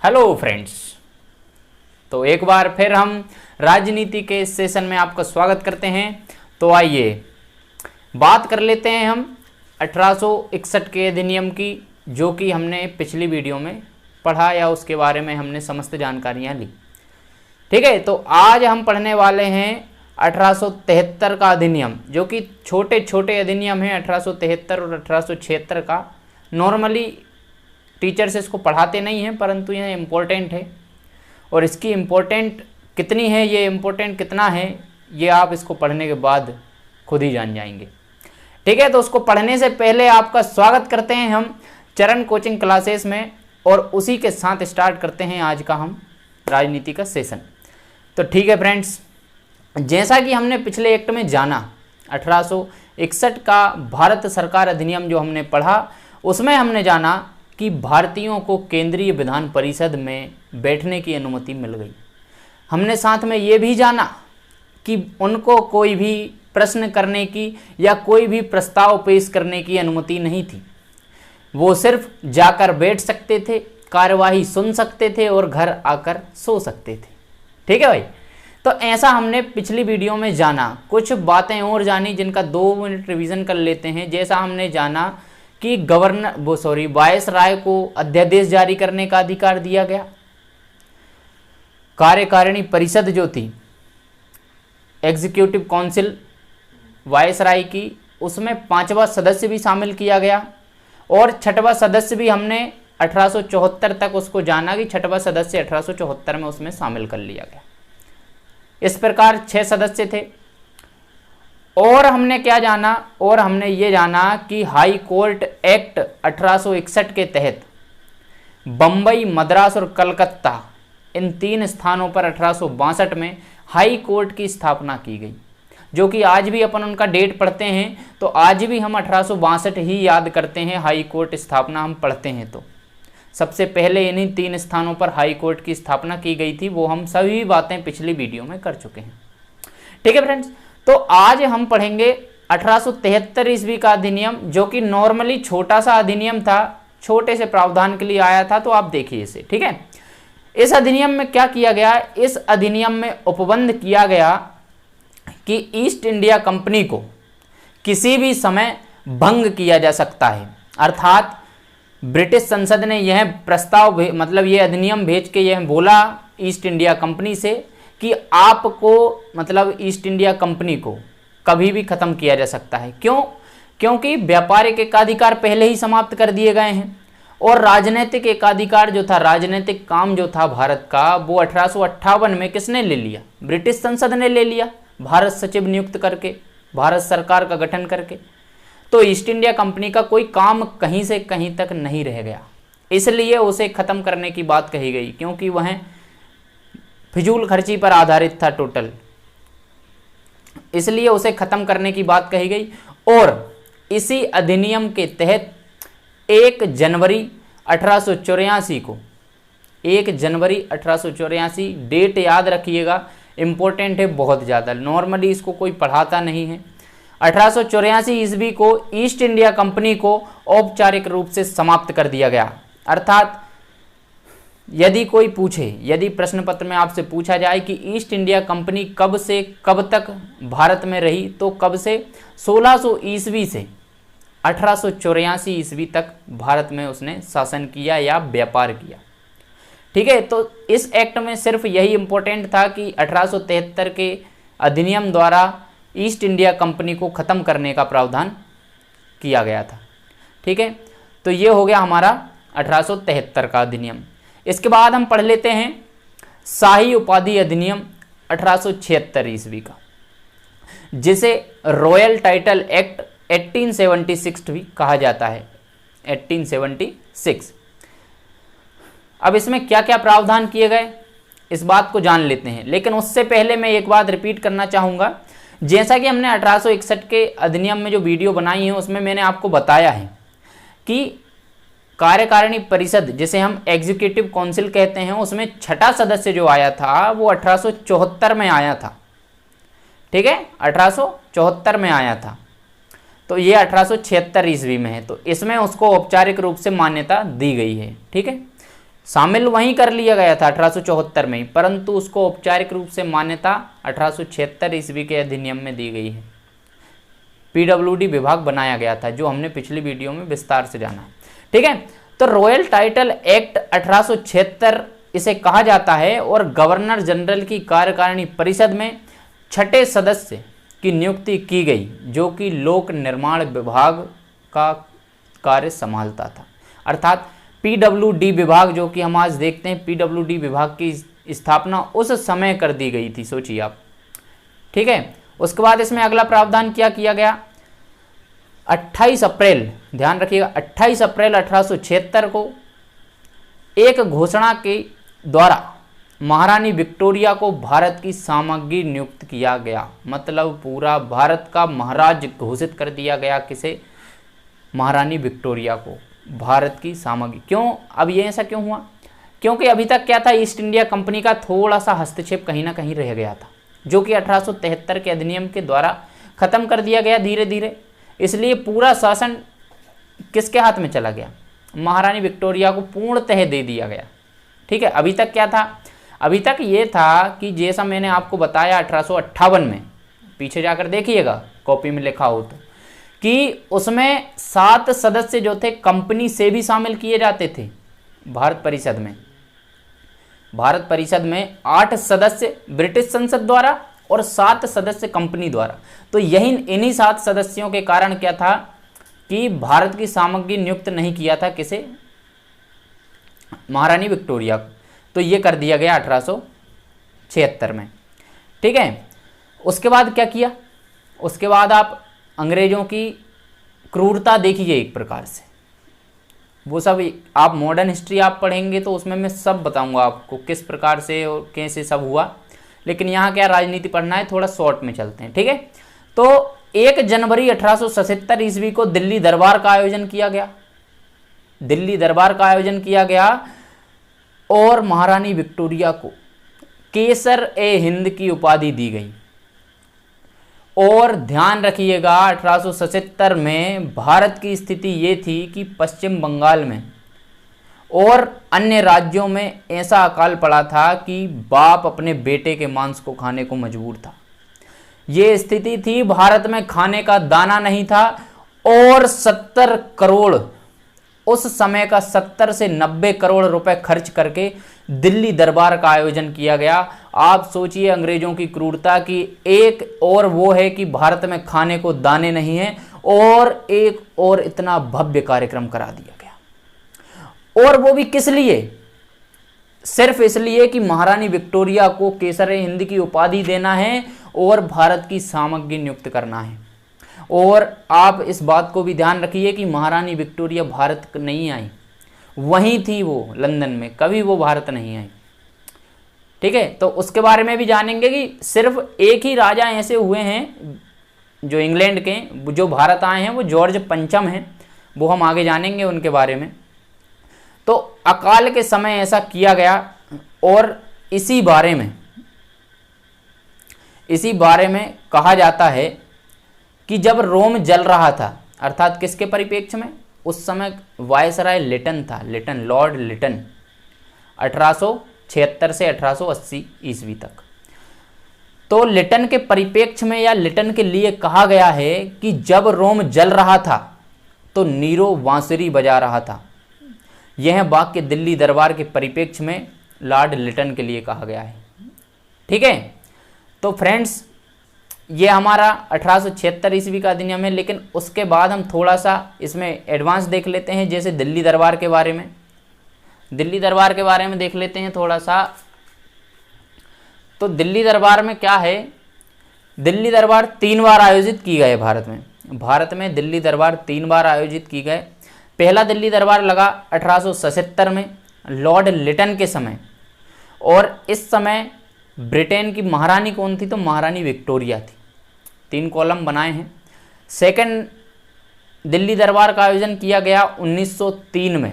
Hello friends, तो एक बार फिर हम राजनीति के इस सेशन में आपका स्वागत करते हैं। तो आइए बात कर लेते हैं हम 1861 के अधिनियम की, जो कि हमने पिछली वीडियो में पढ़ा या उसके बारे में हमने समस्त जानकारियां ली। ठीक है, तो आज हम पढ़ने वाले हैं 1873 का अधिनियम, जो कि छोटे छोटे अधिनियम हैं 1873 और 1876 का। नॉर्मली टीचर्स इसको पढ़ाते नहीं हैं, परंतु यह इम्पोर्टेंट है और इसकी इम्पोर्टेंट कितनी है, ये इम्पोर्टेंट कितना है, ये आप इसको पढ़ने के बाद खुद ही जान जाएंगे। ठीक है, तो उसको पढ़ने से पहले आपका स्वागत करते हैं हम चरण कोचिंग क्लासेस में, और उसी के साथ स्टार्ट करते हैं आज का हम राजनीति का सेशन। तो ठीक है फ्रेंड्स, जैसा कि हमने पिछले एक्ट में जाना 1861 का भारत सरकार अधिनियम जो हमने पढ़ा, उसमें हमने जाना कि भारतीयों को केंद्रीय विधान परिषद में बैठने की अनुमति मिल गई। हमने साथ में ये भी जाना कि उनको कोई भी प्रश्न करने की या कोई भी प्रस्ताव पेश करने की अनुमति नहीं थी। वो सिर्फ जाकर बैठ सकते थे, कार्यवाही सुन सकते थे और घर आकर सो सकते थे। ठीक है भाई, तो ऐसा हमने पिछली वीडियो में जाना। कुछ बातें और जानी जिनका 2 मिनट रिवीजन कर लेते हैं। जैसा हमने जाना कि वायसराय को अध्यादेश जारी करने का अधिकार दिया गया। कार्यकारिणी परिषद जो थी, एग्जीक्यूटिव काउंसिल वायसराय की, उसमें 5वां सदस्य भी शामिल किया गया और 6वां सदस्य भी हमने 1874 तक उसको जाना कि 6वां सदस्य 1874 में उसमें शामिल कर लिया गया। इस प्रकार 6 सदस्य थे। और हमने क्या जाना, और हमने ये जाना कि हाई कोर्ट एक्ट 1861 के तहत बम्बई, मद्रास और कलकत्ता, इन 3 स्थानों पर 1862 में हाई कोर्ट की स्थापना की गई, जो कि आज भी अपन उनका डेट पढ़ते हैं तो आज भी हम 1862 ही याद करते हैं। हाई कोर्ट स्थापना हम पढ़ते हैं तो सबसे पहले इन्हीं 3 स्थानों पर हाई कोर्ट की स्थापना की गई थी। वो हम सभी बातें पिछली वीडियो में कर चुके हैं। ठीक है फ्रेंड्स, तो आज हम पढ़ेंगे 1873 ईस्वी का अधिनियम, जो कि नॉर्मली छोटा सा अधिनियम था, छोटे से प्रावधान के लिए आया था। तो आप देखिए इसे। ठीक है, इस अधिनियम में क्या किया गया, इस अधिनियम में उपबंध किया गया कि ईस्ट इंडिया कंपनी को किसी भी समय भंग किया जा सकता है। अर्थात ब्रिटिश संसद ने यह प्रस्ताव मतलब यह अधिनियम भेज के यह बोला ईस्ट इंडिया कंपनी से कि आपको मतलब ईस्ट इंडिया कंपनी को कभी भी खत्म किया जा सकता है। क्यों? क्योंकि व्यापारिक एकाधिकार पहले ही समाप्त कर दिए गए हैं और राजनीतिक एकाधिकार जो था, राजनीतिक काम जो था भारत का, वो 1858 में किसने ले लिया? ब्रिटिश संसद ने ले लिया, भारत सचिव नियुक्त करके, भारत सरकार का गठन करके। तो ईस्ट इंडिया कंपनी का कोई काम कहीं से कहीं तक नहीं रह गया, इसलिए उसे खत्म करने की बात कही गई, क्योंकि वह फिजूल खर्ची पर आधारित था टोटल, इसलिए उसे खत्म करने की बात कही गई। और इसी अधिनियम के तहत 1 जनवरी 1884 को, 1 जनवरी 1884 डेट याद रखिएगा, इंपॉर्टेंट है बहुत ज़्यादा, नॉर्मली इसको कोई पढ़ाता नहीं है। 1884 ईस्वी को ईस्ट इंडिया कंपनी को औपचारिक रूप से समाप्त कर दिया गया। अर्थात यदि कोई पूछे, यदि प्रश्न पत्र में आपसे पूछा जाए कि ईस्ट इंडिया कंपनी कब से कब तक भारत में रही, तो कब से 1600 ईस्वी से 1884 ईस्वी तक भारत में उसने शासन किया या व्यापार किया। ठीक है, तो इस एक्ट में सिर्फ यही इंपॉर्टेंट था कि 1873 के अधिनियम द्वारा ईस्ट इंडिया कंपनी को ख़त्म करने का प्रावधान किया गया था। ठीक है, तो ये हो गया हमारा 1873 का अधिनियम। इसके बाद हम पढ़ लेते हैं शाही उपाधि अधिनियम 1876 ईस्वी का, जिसे रॉयल टाइटल एक्ट 1876 भी कहा जाता है, 1876। अब इसमें क्या क्या प्रावधान किए गए इस बात को जान लेते हैं, लेकिन उससे पहले मैं एक बात रिपीट करना चाहूँगा। जैसा कि हमने 1861 के अधिनियम में जो वीडियो बनाई है उसमें मैंने आपको बताया है कि कार्यकारिणी परिषद, जिसे हम एग्जीक्यूटिव काउंसिल कहते हैं, उसमें 6ठा सदस्य जो आया था वो 1874 में आया था। ठीक है, 1874 में आया था, तो ये 1876 ईस्वी में है, तो इसमें उसको औपचारिक रूप से मान्यता दी गई है। ठीक है, शामिल वहीं कर लिया गया था 1874 में ही, परंतु उसको औपचारिक रूप से मान्यता 1876 ईस्वी के अधिनियम में दी गई है। पीडब्ल्यूडी विभाग बनाया गया था, जो हमने पिछली वीडियो में विस्तार से जाना है। ठीक है, तो रॉयल टाइटल एक्ट 1876 इसे कहा जाता है और गवर्नर जनरल की कार्यकारिणी परिषद में छठे सदस्य की नियुक्ति की गई, जो कि लोक निर्माण विभाग का कार्य संभालता था। अर्थात पीडब्ल्यूडी विभाग जो कि हम आज देखते हैं, पीडब्ल्यूडी विभाग की स्थापना उस समय कर दी गई थी, सोचिए आप। ठीक है, उसके बाद इसमें अगला प्रावधान क्या किया गया, 28 अप्रैल, ध्यान रखिएगा, 28 अप्रैल 1876 को एक घोषणा के द्वारा महारानी विक्टोरिया को भारत की सामग्री नियुक्त किया गया। मतलब पूरा भारत का महाराज घोषित कर दिया गया, किसे, महारानी विक्टोरिया को, भारत की सामग्री। क्यों, अब ये ऐसा क्यों हुआ, क्योंकि अभी तक क्या था, ईस्ट इंडिया कंपनी का थोड़ा सा हस्तक्षेप कहीं ना कहीं रह गया था, जो कि 1873 के अधिनियम के द्वारा खत्म कर दिया गया धीरे धीरे। इसलिए पूरा शासन किसके हाथ में चला गया, महारानी विक्टोरिया को पूर्णतः दे दिया गया। ठीक है, अभी तक क्या था, अभी तक ये था कि जैसा मैंने आपको बताया 1858 में, पीछे जाकर देखिएगा कॉपी में लिखा हो तो, कि उसमें 7 सदस्य जो थे कंपनी से भी शामिल किए जाते थे भारत परिषद में। भारत परिषद में 8 सदस्य ब्रिटिश संसद द्वारा और 7 सदस्य कंपनी द्वारा। तो यही इन्हीं 7 सदस्यों के कारण क्या था कि भारत की सामग्री नियुक्त नहीं किया था किसे, महारानी विक्टोरिया को। तो ये कर दिया गया 1876 में। ठीक है, उसके बाद क्या किया, उसके बाद आप अंग्रेजों की क्रूरता देखिए एक प्रकार से, वो सब आप मॉडर्न हिस्ट्री आप पढ़ेंगे तो उसमें मैं सब बताऊंगा आपको किस प्रकार से और कैसे सब हुआ, लेकिन यहाँ क्या राजनीति पढ़ना है, थोड़ा शॉर्ट में चलते हैं। ठीक है, तो 1 जनवरी 1877 ईस्वी को दिल्ली दरबार का आयोजन किया गया, दिल्ली दरबार का आयोजन किया गया और महारानी विक्टोरिया को केसर ए हिंद की उपाधि दी गई। और ध्यान रखिएगा 1877 में भारत की स्थिति ये थी कि पश्चिम बंगाल में और अन्य राज्यों में ऐसा अकाल पड़ा था कि बाप अपने बेटे के मांस को खाने को मजबूर था। ये स्थिति थी, भारत में खाने का दाना नहीं था और 70 करोड़, उस समय का 70 से 90 करोड़ रुपए खर्च करके दिल्ली दरबार का आयोजन किया गया। आप सोचिए अंग्रेजों की क्रूरता की, एक और वो है कि भारत में खाने को दाने नहीं है, और एक और इतना भव्य कार्यक्रम करा दिया गया। और वो भी किस लिए, सिर्फ इसलिए कि महारानी विक्टोरिया को केसर-ए-हिंद की उपाधि देना है और भारत की सामग्री नियुक्त करना है। और आप इस बात को भी ध्यान रखिए कि महारानी विक्टोरिया भारत नहीं आई, वहीं थी वो लंदन में, कभी वो भारत नहीं आई। ठीक है, तो उसके बारे में भी जानेंगे कि सिर्फ एक ही राजा ऐसे हुए हैं जो इंग्लैंड के, जो भारत आए हैं, वो जॉर्ज पंचम हैं, वो हम आगे जानेंगे उनके बारे में। तो अकाल के समय ऐसा किया गया और इसी बारे में कहा जाता है कि जब रोम जल रहा था, अर्थात किसके परिप्रेक्ष्य में, उस समय वायसराय लिटन था, लिटन, लॉर्ड लिटन, 1876 से 1880 ईस्वी तक। तो लिटन के परिप्रेक्ष्य में या लिटन के लिए कहा गया है कि जब रोम जल रहा था तो नीरो बांसुरी बजा रहा था। यह वाक्य दिल्ली दरबार के परिप्रेक्ष्य में लॉर्ड लिटन के लिए कहा गया है। ठीक है, तो फ्रेंड्स ये हमारा 1876 ईस्वी का अधिनियम है, लेकिन उसके बाद हम थोड़ा सा इसमें एडवांस देख लेते हैं, जैसे दिल्ली दरबार के बारे में, दिल्ली दरबार के बारे में देख लेते हैं थोड़ा सा। तो दिल्ली दरबार में क्या है, दिल्ली दरबार 3 बार आयोजित की गए भारत में दिल्ली दरबार 3 बार आयोजित की गए। पहला दिल्ली दरबार लगा 1877 में लॉर्ड लिटन के समय, और इस समय ब्रिटेन की महारानी कौन थी, तो महारानी विक्टोरिया थी। 3 कॉलम बनाए हैं। सेकंड दिल्ली दरबार का आयोजन किया गया 1903 में।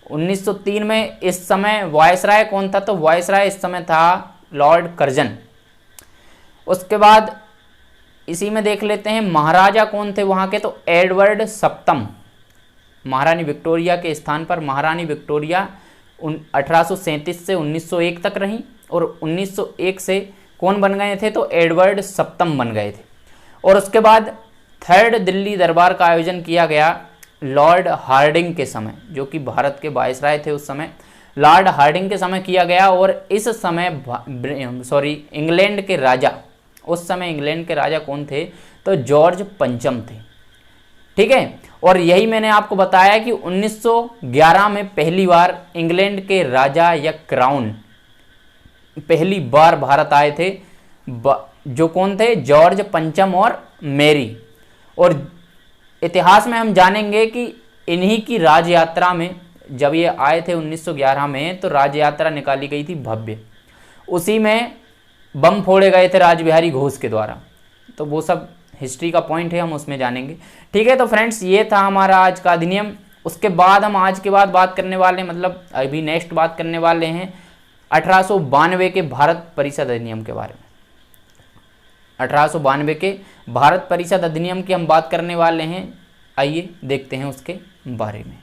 1903 में इस समय वायसराय कौन था, तो वायसराय इस समय था लॉर्ड कर्जन। उसके बाद इसी में देख लेते हैं महाराजा कौन थे वहाँ के, तो एडवर्ड सप्तम, महारानी विक्टोरिया के स्थान पर महारानी विक्टोरिया 1837 से 1901 तक रहीं, और 1901 से कौन बन गए थे, तो एडवर्ड सप्तम बन गए थे। और उसके बाद थर्ड दिल्ली दरबार का आयोजन किया गया लॉर्ड हार्डिंग के समय, जो कि भारत के वायसराय थे उस समय, लॉर्ड हार्डिंग के समय किया गया। और इस समय इंग्लैंड के राजा, उस समय इंग्लैंड के राजा कौन थे, तो जॉर्ज पंचम थे। ठीक है, और यही मैंने आपको बताया कि 1911 में पहली बार इंग्लैंड के राजा या क्राउन पहली बार भारत आए थे, जो कौन थे, जॉर्ज पंचम और मैरी। और इतिहास में हम जानेंगे कि इन्हीं की राज यात्रा में, जब ये आए थे 1911 में, तो राज यात्रा निकाली गई थी भव्य, उसी में बम फोड़े गए थे राजबिहारी घोष के द्वारा। तो वो सब हिस्ट्री का पॉइंट है, हम उसमें जानेंगे। ठीक है, तो फ्रेंड्स ये था हमारा आज का अधिनियम। उसके बाद हम आज के बाद बात करने वाले, मतलब अभी नेक्स्ट बात करने वाले हैं 1892 के भारत परिषद अधिनियम के बारे में। 1892 के भारत परिषद अधिनियम की हम बात करने वाले हैं। आइए देखते हैं उसके बारे में।